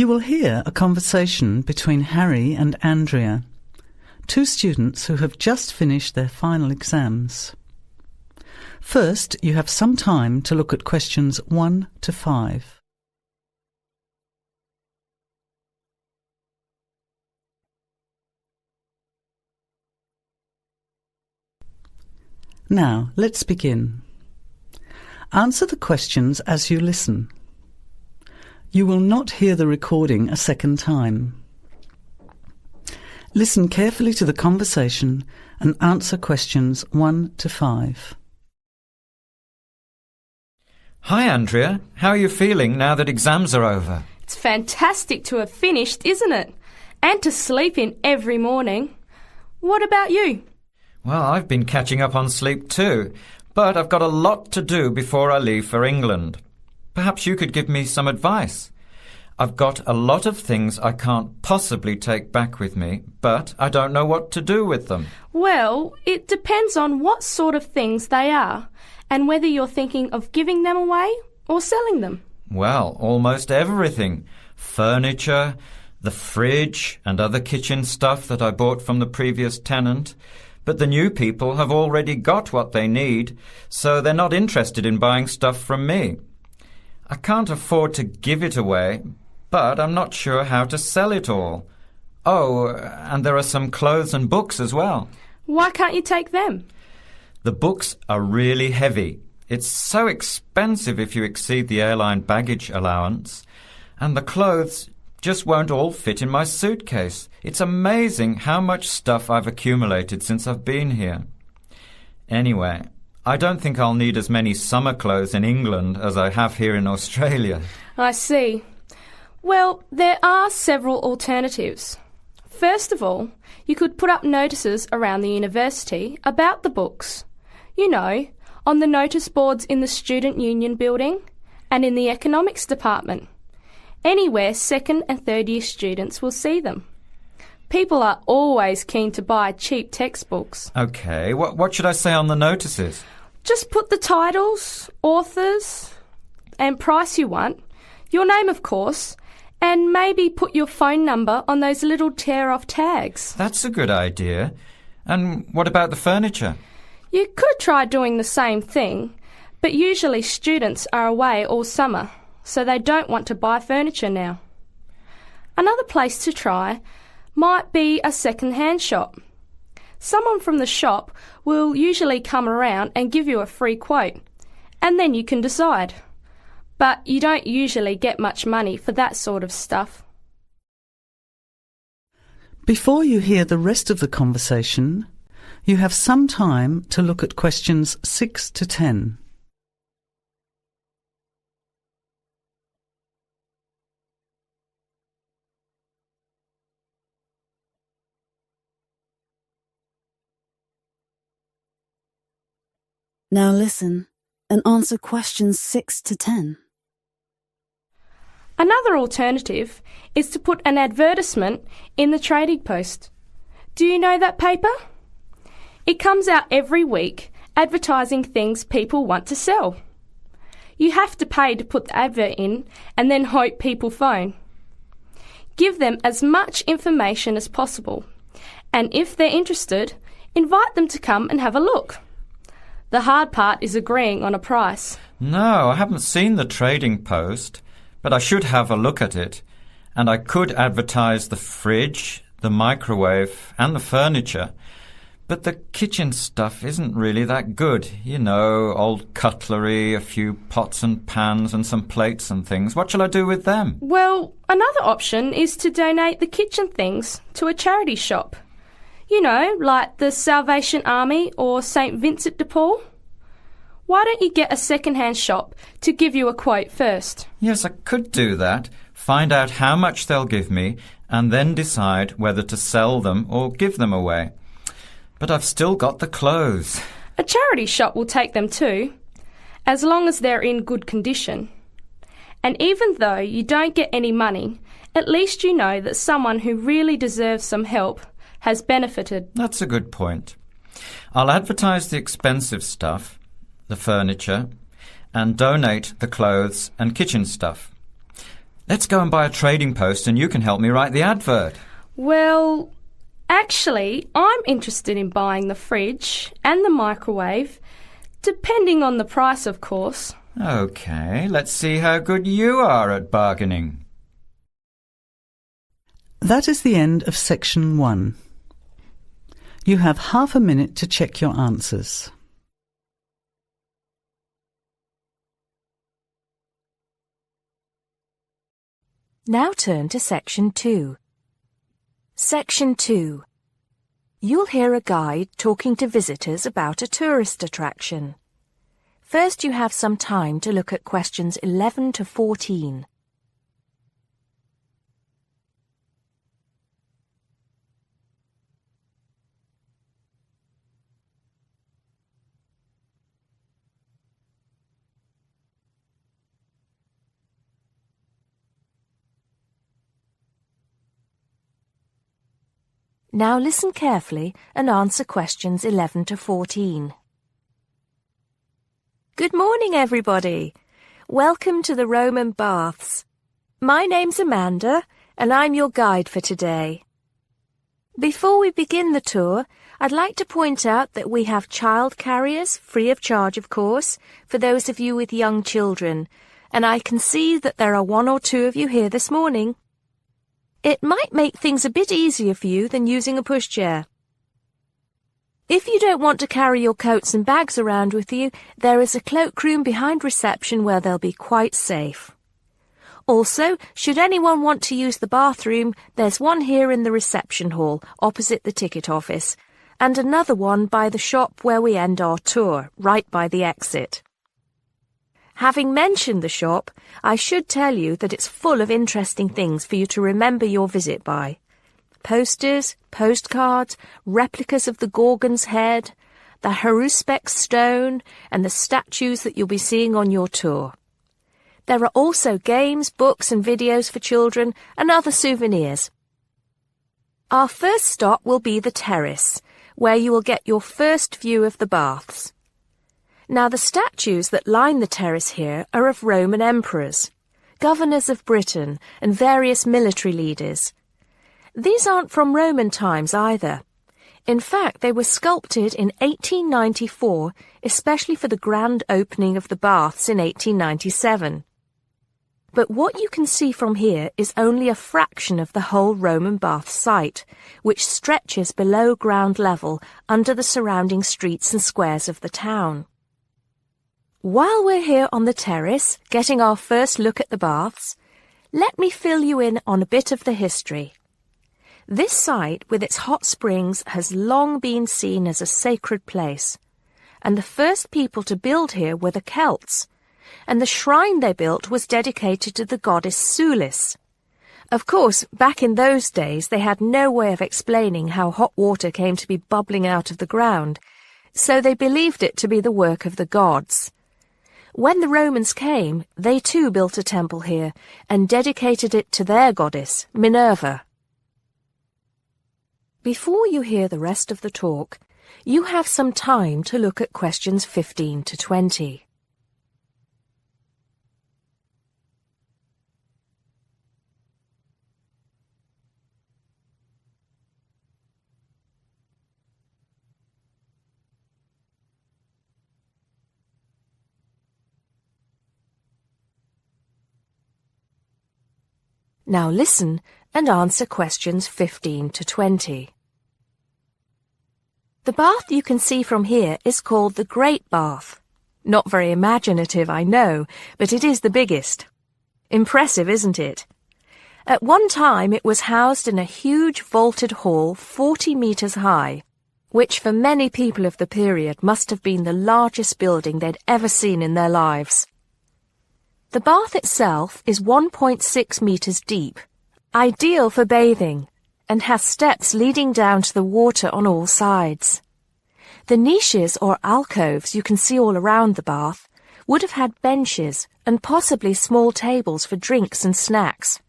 You will hear a conversation between Harry and Andrea, two students who have just finished their final exams. First, you have some time to look at questions 1 to 5. Now, let's begin. Answer the questions as you listen. You will not hear the recording a second time. Listen carefully to the conversation and answer questions 1 to 5. Hi, Andrea. How are you feeling now that exams are over? It's fantastic to have finished, isn't it? And to sleep in every morning. What about you? Well, I've been catching up on sleep too, but I've got a lot to do before I leave for England. Perhaps you could give me some advice. I've got a lot of things I can't possibly take back with me, but I don't know what to do with them. Well, it depends on what sort of things they are and whether you're thinking of giving them away or selling them. Well, almost everything. Furniture, the fridge and other kitchen stuff that I bought from the previous tenant. But the new people have already got what they need, so they're not interested in buying stuff from me. I can't afford to give it away, but I'm not sure how to sell it all. Oh, and there are some clothes and books as well. Why can't you take them? The books are really heavy. It's so expensive if you exceed the airline baggage allowance. And the clothes just won't all fit in my suitcase. It's amazing how much stuff I've accumulated since I've been here. Anyway, I don't think I'll need as many summer clothes in England as I have here in Australia. I see. Well, there are several alternatives. First of all, you could put up notices around the university about the books. You know, on the notice boards in the Student Union building and in the economics department. Anywhere second and third year students will see them. People are always keen to buy cheap textbooks. OK, what should I say on the notices? Just put the titles, authors and price you want, your name of course, and maybe put your phone number on those little tear-off tags. That's a good idea. And what about the furniture? You could try doing the same thing, but usually students are away all summer, so they don't want to buy furniture now. Another place to try might be a second-hand shop. Someone from the shop will usually come around and give you a free quote, and then you can decide. But you don't usually get much money for that sort of stuff. Before you hear the rest of the conversation, you have some time to look at questions 6 to 10. Now listen and answer questions 6 to 10. Another alternative is to put an advertisement in the Trading Post. Do you know that paper? It comes out every week advertising things people want to sell. You have to pay to put the advert in and then hope people phone. Give them as much information as possible, and if they're interested, invite them to come and have a look. The hard part is agreeing on a price. No, I haven't seen the Trading Post, but I should have a look at it. And I could advertise the fridge, the microwave and the furniture. But the kitchen stuff isn't really that good. You know, old cutlery, a few pots and pans and some plates and things. What shall I do with them? Well, another option is to donate the kitchen things to a charity shop. You know, like the Salvation Army or St. Vincent de Paul. Why don't you get a second-hand shop to give you a quote first? Yes, I could do that. Find out how much they'll give me and then decide whether to sell them or give them away. But I've still got the clothes. A charity shop will take them too, as long as they're in good condition. And even though you don't get any money, at least you know that someone who really deserves some help has benefited. That's a good point. I'll advertise the expensive stuff, the furniture, and donate the clothes and kitchen stuff. Let's go and buy a trading post and you can help me write the advert. Well, actually, I'm interested in buying the fridge and the microwave, depending on the price, of course. OK, let's see how good you are at bargaining. That is the end of section 1. You have half a minute to check your answers. Now turn to section 2. Section 2. You'll hear a guide talking to visitors about a tourist attraction. First, you have some time to look at questions 11 to 14. Now listen carefully and answer questions 11 to 14. Good morning, everybody. Welcome to the Roman Baths. My name's Amanda, and I'm your guide for today. Before we begin the tour, I'd like to point out that we have child carriers, free of charge, of course, for those of you with young children, and I can see that there are 1 or 2 of you here this morning. It might make things a bit easier for you than using a pushchair. If you don't want to carry your coats and bags around with you, there is a cloakroom behind reception where they'll be quite safe. Also, should anyone want to use the bathroom, there's one here in the reception hall, opposite the ticket office, and another one by the shop where we end our tour, right by the exit. Having mentioned the shop, I should tell you that it's full of interesting things for you to remember your visit by. Posters, postcards, replicas of the Gorgon's head, the Haruspex stone, and the statues that you'll be seeing on your tour. There are also games, books and videos for children and other souvenirs. Our first stop will be the terrace, where you will get your first view of the baths. Now, the statues that line the terrace here are of Roman emperors, governors of Britain, and various military leaders. These aren't from Roman times either. In fact, they were sculpted in 1894, especially for the grand opening of the baths in 1897. But what you can see from here is only a fraction of the whole Roman bath site, which stretches below ground level under the surrounding streets and squares of the town. While we're here on the terrace, getting our first look at the baths, let me fill you in on a bit of the history. This site, with its hot springs, has long been seen as a sacred place, and the first people to build here were the Celts, and the shrine they built was dedicated to the goddess Sulis. Of course, back in those days they had no way of explaining how hot water came to be bubbling out of the ground, so they believed it to be the work of the gods. When the Romans came, they too built a temple here and dedicated it to their goddess, Minerva. Before you hear the rest of the talk, you have some time to look at questions 15 to 20. Now listen and answer questions 15 to 20. The bath you can see from here is called the Great Bath. Not very imaginative, I know, but it is the biggest. Impressive, isn't it? At one time it was housed in a huge vaulted hall 40 metres high, which for many people of the period must have been the largest building they'd ever seen in their lives. The bath itself is 1.6 metres deep, ideal for bathing, and has steps leading down to the water on all sides. The niches or alcoves you can see all around the bath would have had benches and possibly small tables for drinks and snacks.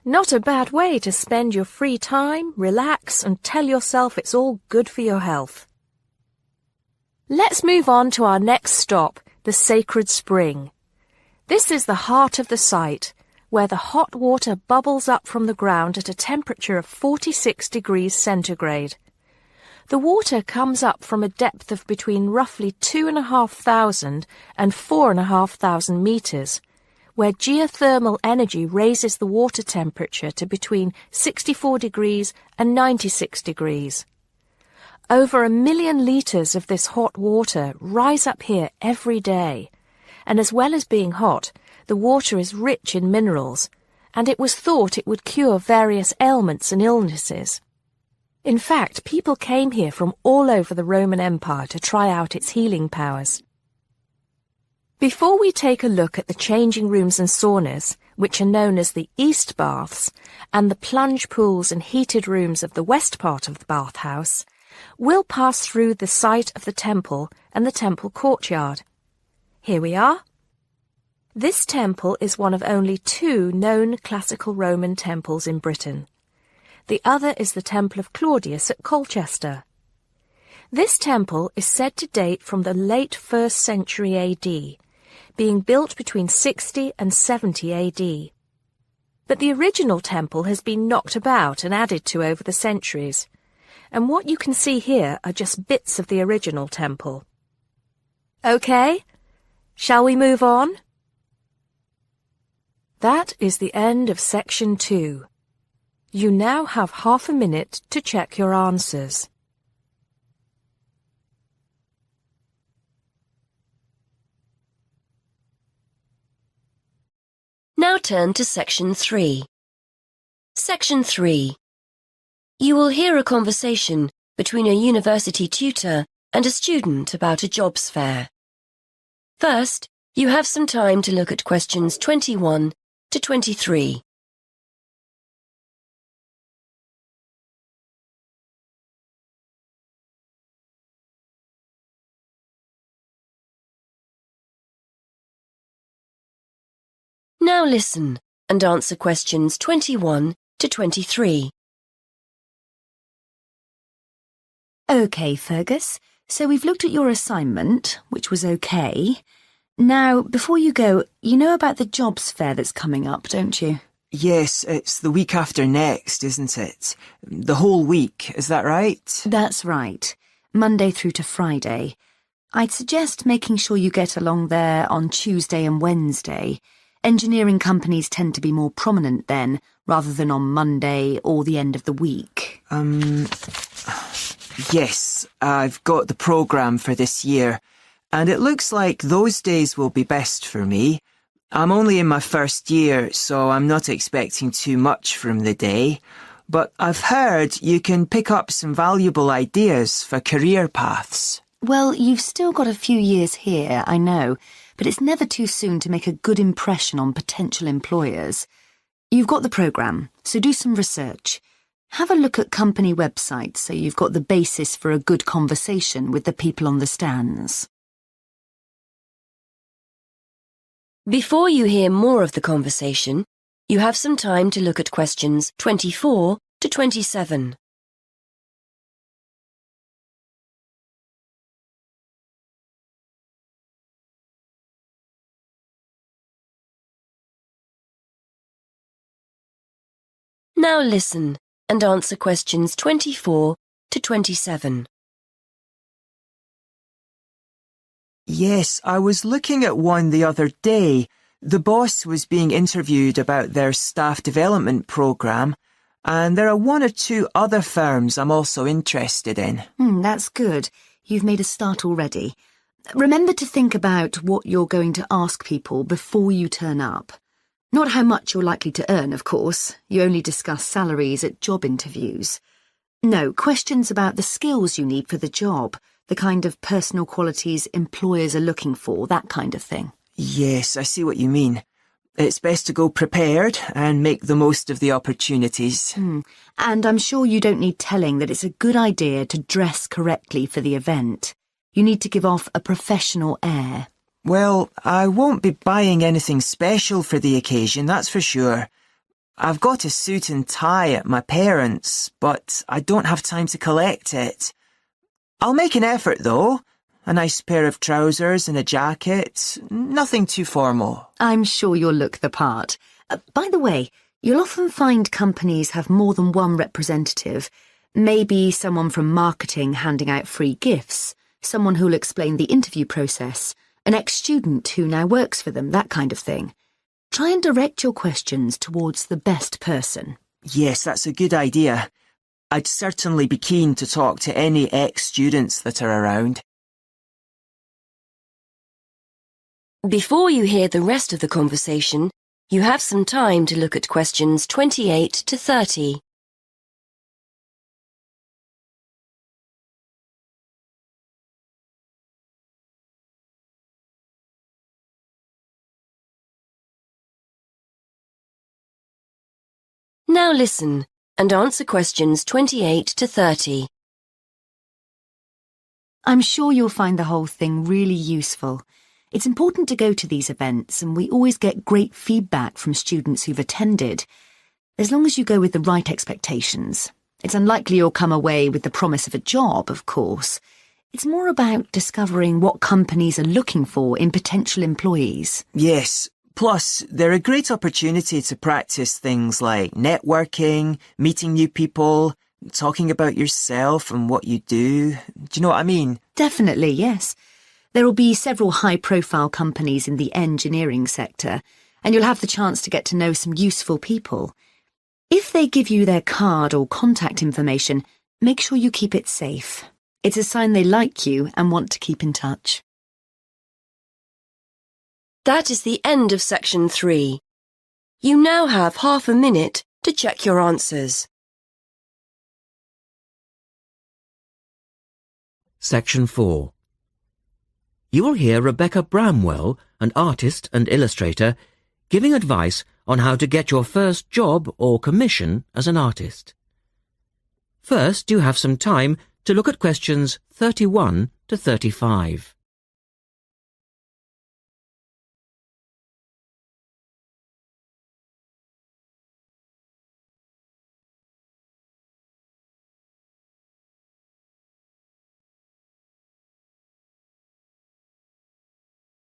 Not a bad way to spend your free time, relax, and tell yourself it's all good for your health. Let's move on to our next stop, the Sacred Spring. This is the heart of the site, where the hot water bubbles up from the ground at a temperature of 46 degrees centigrade. The water comes up from a depth of between roughly 2,500 and 4,500 metres, where geothermal energy raises the water temperature to between 64 degrees and 96 degrees. Over 1 million litres of this hot water rise up here every day, and as well as being hot, the water is rich in minerals, and it was thought it would cure various ailments and illnesses. In fact, people came here from all over the Roman Empire to try out its healing powers. Before we take a look at the changing rooms and saunas, which are known as the East Baths, and the plunge pools and heated rooms of the west part of the bathhouse, we'll pass through the site of the temple and the temple courtyard. Here we are. This temple is one of only 2 known classical Roman temples in Britain. The other is the Temple of Claudius at Colchester. This temple is said to date from the late 1st century AD, being built between 60 and 70 AD. But the original temple has been knocked about and added to over the centuries, and what you can see here are just bits of the original temple. Okay, shall we move on? That is the end of section 2. You now have half a minute to check your answers. Now turn to Section 3. Section 3. You will hear a conversation between a university tutor and a student about a jobs fair. First, you have some time to look at questions 21 to 23. Now listen and answer questions 21 to 23. OK, Fergus, so we've looked at your assignment, which was OK. Now, before you go, you know about the jobs fair that's coming up, don't you? Yes, it's the week after next, isn't it? The whole week, is that right? That's right. Monday through to Friday. I'd suggest making sure you get along there on Tuesday and Wednesday. Engineering companies tend to be more prominent then, rather than on Monday or the end of the week. Yes, I've got the programme for this year, and it looks like those days will be best for me. I'm only in my first year, so I'm not expecting too much from the day, but I've heard you can pick up some valuable ideas for career paths. Well, you've still got a few years here, I know, but it's never too soon to make a good impression on potential employers. You've got the programme, so do some research. Have a look at company websites so you've got the basis for a good conversation with the people on the stands. Before you hear more of the conversation, you have some time to look at questions 24 to 27. Now listen and answer questions 24 to 27. Yes, I was looking at one the other day. The boss was being interviewed about their staff development programme, and there are 1 or 2 other firms I'm also interested in. That's good. You've made a start already. Remember to think about what you're going to ask people before you turn up. Not how much you're likely to earn, of course. You only discuss salaries at job interviews. No, questions about the skills you need for the job, the kind of personal qualities employers are looking for, that kind of thing. Yes, I see what you mean. It's best to go prepared and make the most of the opportunities. And I'm sure you don't need telling that it's a good idea to dress correctly for the event. You need to give off a professional air. Well, I won't be buying anything special for the occasion, that's for sure. I've got a suit and tie at my parents', but I don't have time to collect it. I'll make an effort, though. A nice pair of trousers and a jacket. Nothing too formal. I'm sure you'll look the part. By the way, you'll often find companies have more than one representative. Maybe someone from marketing handing out free gifts, someone who'll explain the interview process, an ex-student who now works for them, that kind of thing. Try and direct your questions towards the best person. Yes, that's a good idea. I'd certainly be keen to talk to any ex-students that are around. Before you hear the rest of the conversation, you have some time to look at questions 28 to 30. Now listen and answer questions 28 to 30. I'm sure you'll find the whole thing really useful. It's important to go to these events, and we always get great feedback from students who've attended. As long as you go with the right expectations. It's unlikely you'll come away with the promise of a job, of course. It's more about discovering what companies are looking for in potential employees. Yes. Plus, they're a great opportunity to practice things like networking, meeting new people, talking about yourself and what you do. Do you know what I mean? Definitely, yes. There will be several high-profile companies in the engineering sector, and you'll have the chance to get to know some useful people. If they give you their card or contact information, make sure you keep it safe. It's a sign they like you and want to keep in touch. That is the end of section 3. You now have half a minute to check your answers. Section 4. You will hear Rebecca Bramwell, an artist and illustrator, giving advice on how to get your first job or commission as an artist. First, you have some time to look at questions 31 to 35.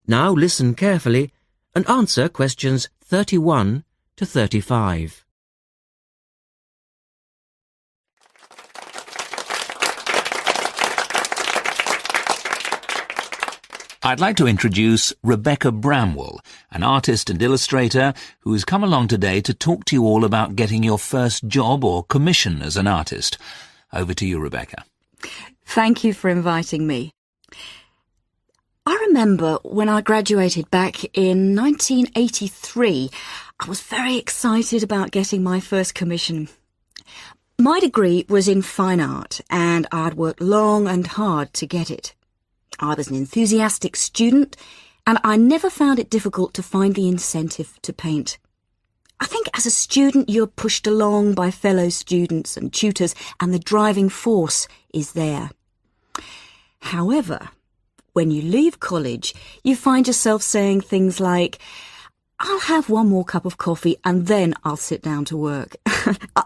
Now listen carefully and answer questions 31 to 35. I'd like to introduce Rebecca Bramwell, an artist and illustrator who has come along today to talk to you all about getting your first job or commission as an artist. Over to you, Rebecca. Thank you for inviting me. I remember when I graduated back in 1983, I was very excited about getting my first commission. My degree was in fine art, and I'd worked long and hard to get it. I was an enthusiastic student, and I never found it difficult to find the incentive to paint. I think as a student you're pushed along by fellow students and tutors, and the driving force is there. However, when you leave college, you find yourself saying things like, I'll have one more cup of coffee and then I'll sit down to work.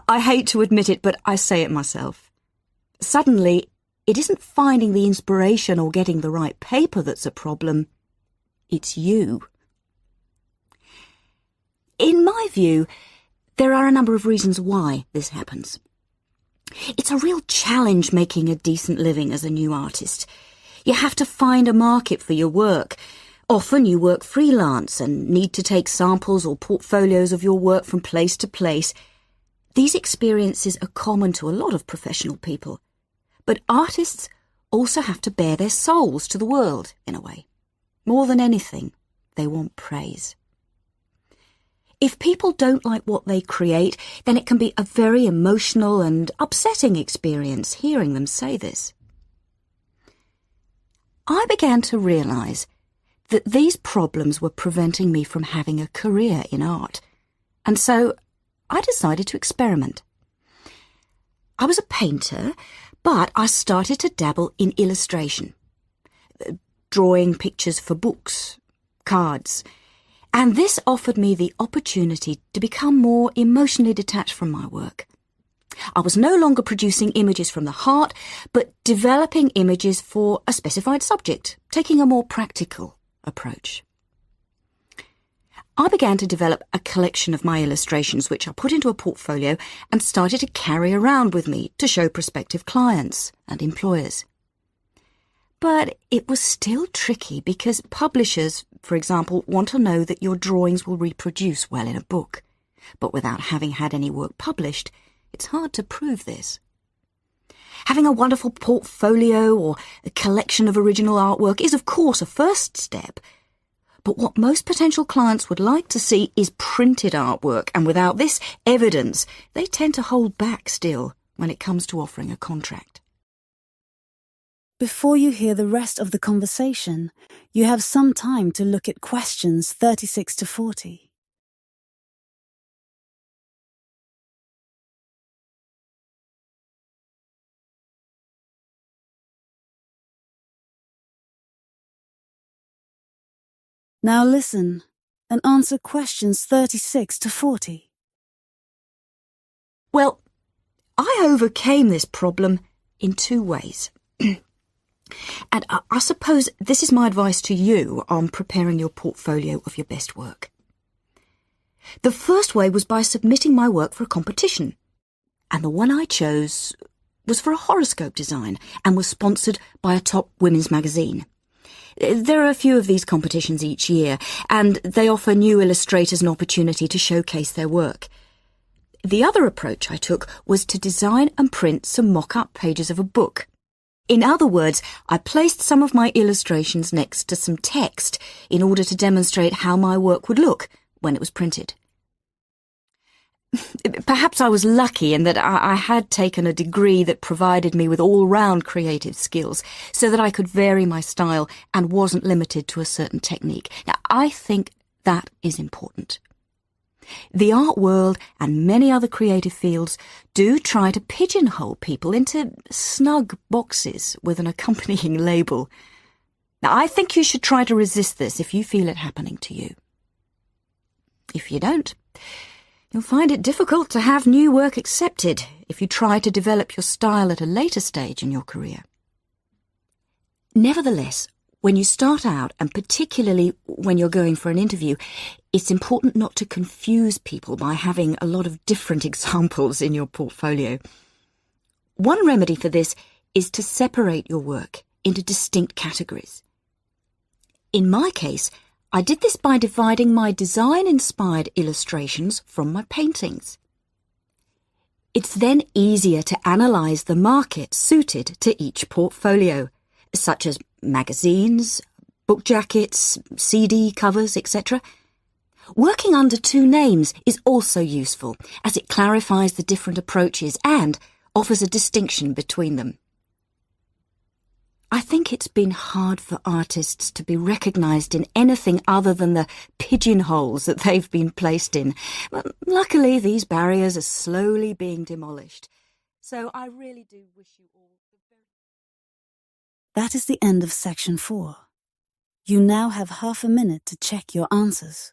I hate to admit it, but I say it myself. Suddenly, it isn't finding the inspiration or getting the right paper that's a problem. It's you. In my view, there are a number of reasons why this happens. It's a real challenge making a decent living as a new artist. You have to find a market for your work. Often you work freelance and need to take samples or portfolios of your work from place to place. These experiences are common to a lot of professional people. But artists also have to bare their souls to the world, in a way. More than anything, they want praise. If people don't like what they create, then it can be a very emotional and upsetting experience hearing them say this. I began to realise that these problems were preventing me from having a career in art, and so I decided to experiment. I was a painter, but I started to dabble in illustration, drawing pictures for books, cards, and this offered me the opportunity to become more emotionally detached from my work. I was no longer producing images from the heart, but developing images for a specified subject, taking a more practical approach. I began to develop a collection of my illustrations which I put into a portfolio and started to carry around with me to show prospective clients and employers. But it was still tricky because publishers, for example, want to know that your drawings will reproduce well in a book. But without having had any work published, it's hard to prove this. Having a wonderful portfolio or a collection of original artwork is, of course, a first step. But what most potential clients would like to see is printed artwork, and without this evidence, they tend to hold back still when it comes to offering a contract. Before you hear the rest of the conversation, you have some time to look at questions 36 to 40. Now listen and answer questions 36 to 40. Well, I overcame this problem in two ways. And I suppose this is my advice to you on preparing your portfolio of your best work. The first way was by submitting my work for a competition. And the one I chose was for a horoscope design and was sponsored by a top women's magazine. There are a few of these competitions each year, and they offer new illustrators an opportunity to showcase their work. The other approach I took was to design and print some mock-up pages of a book. In other words, I placed some of my illustrations next to some text in order to demonstrate how my work would look when it was printed. Perhaps I was lucky in that I had taken a degree that provided me with all-round creative skills so that I could vary my style and wasn't limited to a certain technique. Now, I think that is important. The art world and many other creative fields do try to pigeonhole people into snug boxes with an accompanying label. Now, I think you should try to resist this if you feel it happening to you. If you don't, you'll find it difficult to have new work accepted if you try to develop your style at a later stage in your career. Nevertheless, when you start out, and particularly when you're going for an interview, it's important not to confuse people by having a lot of different examples in your portfolio. One remedy for this is to separate your work into distinct categories. In my case, I did this by dividing my design-inspired illustrations from my paintings. It's then easier to analyse the market suited to each portfolio, such as magazines, book jackets, CD covers, etc. Working under two names is also useful, as it clarifies the different approaches and offers a distinction between them. I think it's been hard for artists to be recognised in anything other than the pigeonholes that they've been placed in. But luckily, these barriers are slowly being demolished. So I really do wish you all the very... That is the end of section 4. You now have half a minute to check your answers.